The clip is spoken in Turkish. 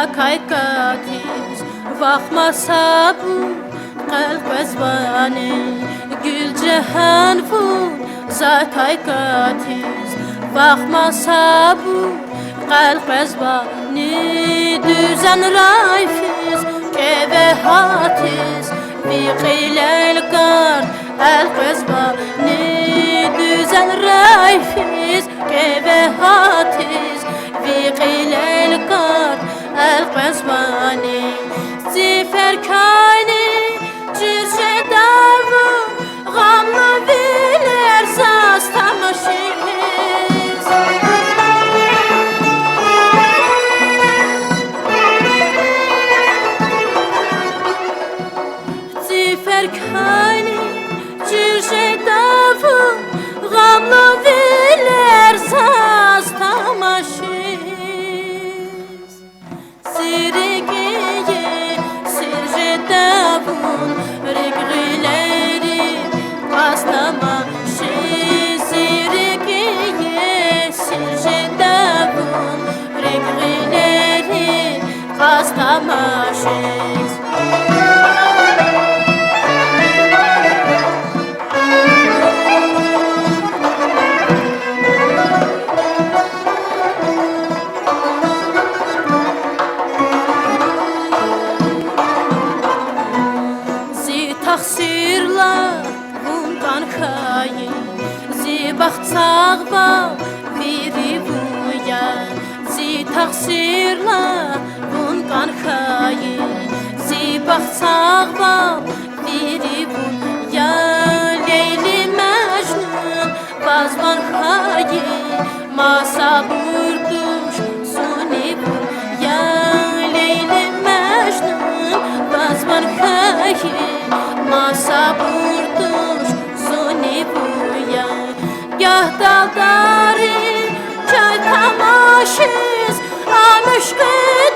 hakikatiz Vakmasa bu kalp ezbani Gül cehen vur zat hakikatiz Vakmasa bu kalp ezbani Düzen rayfiz keve hatiz Biqilel kar el ezbani Düzen rayfiz keve hatiz Biqilel kar el-qazmani Zifer kani circe davu Gamlı bilir saz tamışız Zifer kani circe davu Gamlı bilir saz tamışız Sirgiye sirje davun Regrileri paslama Sirgiye sirje davun Regrileri paslama Taksirler bundan kayı Zibaxtağba veri buya Taksirler bundan kayı Zibaxtağba veri buya Leyli Mecnun bazban kayı Masa burduş suni buya Leyli Mecnun bazban kayı Masa burduş zuni buya Gah dağdari köy tamaşız Amışkı